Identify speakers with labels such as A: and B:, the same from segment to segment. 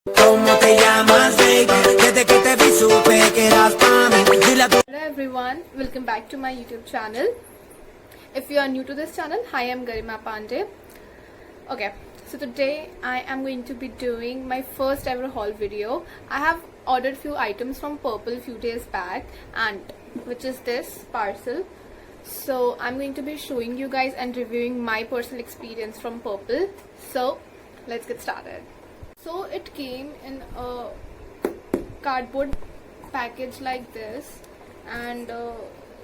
A: ¿Cómo te llamas, babe? Desde que te vi supe que eras para mí. Dile a tu...
B: Hello everyone, welcome back to my YouTube channel. If you are new to this channel, hi, I'm Garima Pandey. Okay, so today I am going to be doing my first ever haul video. I have ordered few items from Purple few days back, and which is this parcel. So I'm going to be showing you guys and reviewing my personal experience from Purple. So let's get started. So it came in a cardboard package like this, and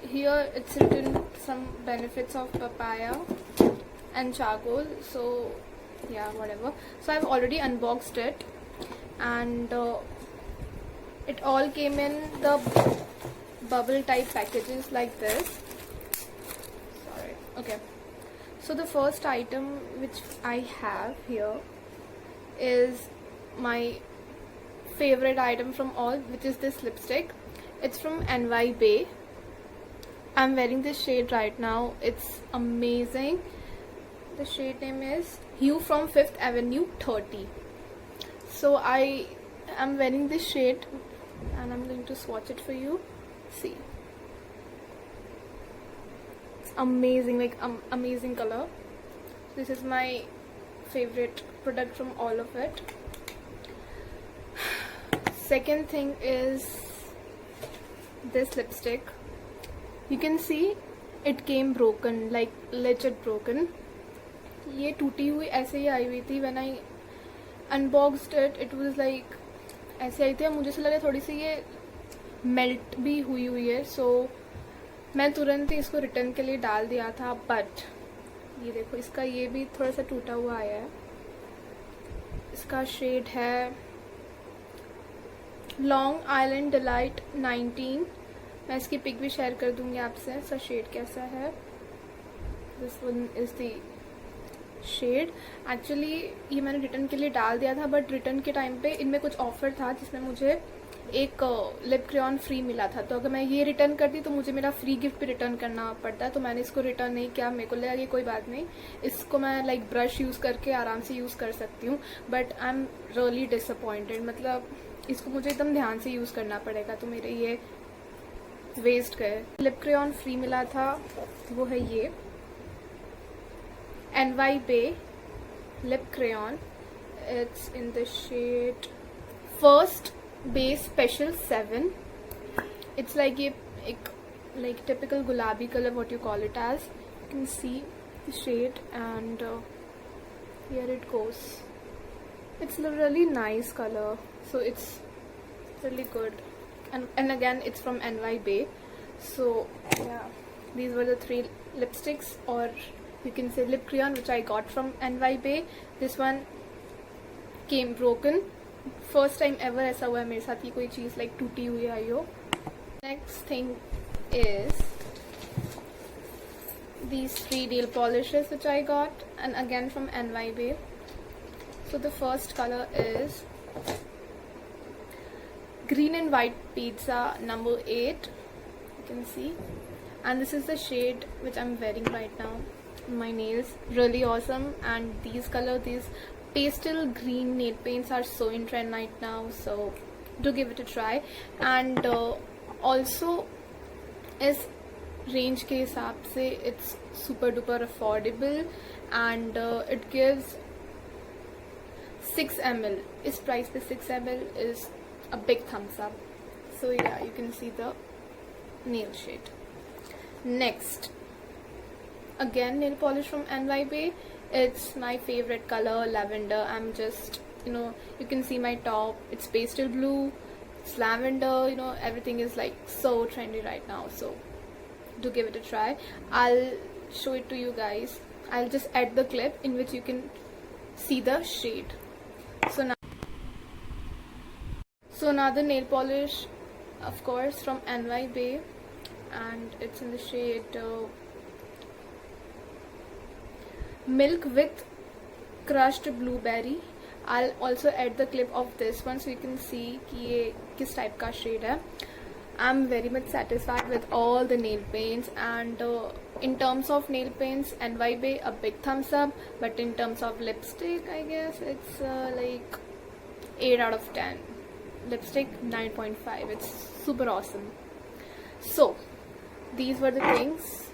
B: here it's written some benefits of papaya and charcoal. So yeah, whatever. So I've already unboxed it, and it all came in the bubble type packages like this. Sorry. Okay, so the first item which I have here is my favorite item from all, which is this lipstick. It's from NY Bay. I'm wearing this shade right now. It's amazing. The shade name is Hue from 5th Avenue 30. So I am wearing this shade and I'm going to swatch it for you. See, it's amazing, like amazing color. This is my favorite product from all of it. Second thing is this lipstick. You can see it came broken, like legit broken. ये टूटी हुई ऐसे ही आई हुई थी. When I unboxed it, it was like ऐसे आई थी. अब मुझे ऐसा लगा थोड़ी सी ये मेल्ट भी हुई है. So मैं तुरंत ही इसको रिटर्न के लिए डाल दिया था. बट ये देखो, इसका ये भी थोड़ा सा टूटा हुआ आया है. इसका शेड है लॉन्ग आइलैंड डिलाइट 19. मैं इसकी पिक भी शेयर कर दूंगी आपसे. इसका शेड कैसा है. This one is the shade. Actually ये मैंने रिटर्न के लिए डाल दिया था, बट रिटर्न के टाइम पे इनमें कुछ ऑफर था जिसमें मुझे एक लिप क्रेयॉन फ्री मिला था. तो अगर मैं ये रिटर्न करती तो मुझे मेरा फ्री गिफ्ट भी रिटर्न करना पड़ता. तो मैंने इसको रिटर्न नहीं किया. मेरे को लगा कि कोई बात नहीं, इसको मैं लाइक ब्रश यूज़ करके आराम से यूज़ कर सकती हूँ. But I am really disappointed. मतलब इसको मुझे एकदम ध्यान से यूज़ करना पड़ेगा. तो मेरे ये वेस्ट गए. लिप क्रेयॉन फ्री मिला था, वो है ये NY Bay lip crayon. It's in the shade First Base Special 7. It's like a like typical gulabi color, what you call it as. You can see the shade, and here it goes. It's a really nice color, so it's really good. And again, it's from NY Bay. So yeah, these were the 3 lipsticks, or you can say lip crayon, which I got from NY Bay. This one came broken. First time ever ऐसा हुआ है मेरे साथ कि कोई चीज़ like टूटी हुई आई हो. Next thing is these 3 nail polishes which I got, and again from NY Bay. So the first color is green and white pizza number 8. You can see, and this is the shade which I'm wearing right now. My nails really awesome, and these pastel green nail paints are so in trend right now, so do give it a try. And also इस range के हिसाब से it's super duper affordable, and it gives 6 ml. इस price पे 6 ml is a big thumbs up. So yeah, you can see the nail shade. Next, again nail polish from NY Bay. It's my favorite color, lavender. I'm just, you can see my top. It's pastel blue, it's lavender, everything is like so trendy right now. So do give it a try. I'll show it to you guys. I'll just add the clip in which you can see the shade. So another nail polish, of course, from NY Bay, and it's in the shade milk with crushed blueberry. I'll also add the clip of this one so you can see कि ये किस type का shade है. I'm very much satisfied with all the nail paints, and in terms of nail paints, NY Bay, a big thumbs up. But in terms of lipstick, I guess it's like 8 out of 10. Lipstick 9.5. It's super awesome. So these were the things: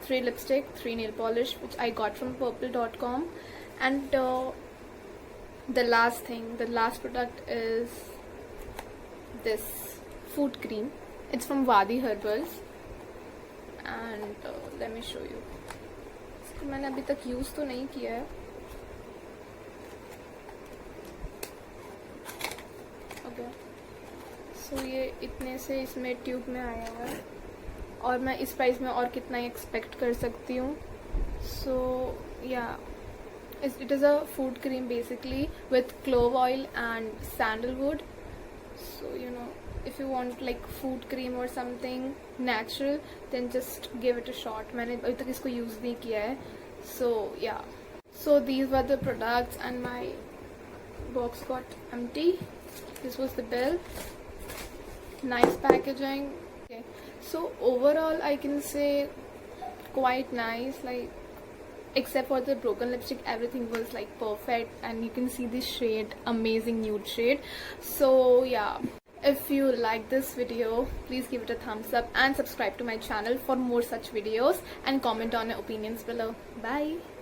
B: 3 lipstick, 3 nail polish, which I got from purple.com, and the last product is this food cream. It's from Wadi Herbals, and let me show you. इसको मैंने अभी तक use तो नहीं किया है. Okay, सो ये इतने से इसमें ट्यूब में आया हुआ है, और मैं इस प्राइस में और कितना ही एक्सपेक्ट कर सकती हूँ. सो या it is a food cream basically with clove oil and sandalwood. So you know, if you want like food cream or something natural, then just give it a shot. मैंने अभी तक इसको यूज़ नहीं किया है. So yeah, so these were the products and my box got empty. This was the bill. Nice packaging. Okay, so overall I can say quite nice, like except for the broken lipstick, everything was like perfect, and you can see this shade, amazing nude shade. So yeah, if you like this video, please give it a thumbs up and subscribe to my channel for more such videos, and comment on your opinions below. Bye.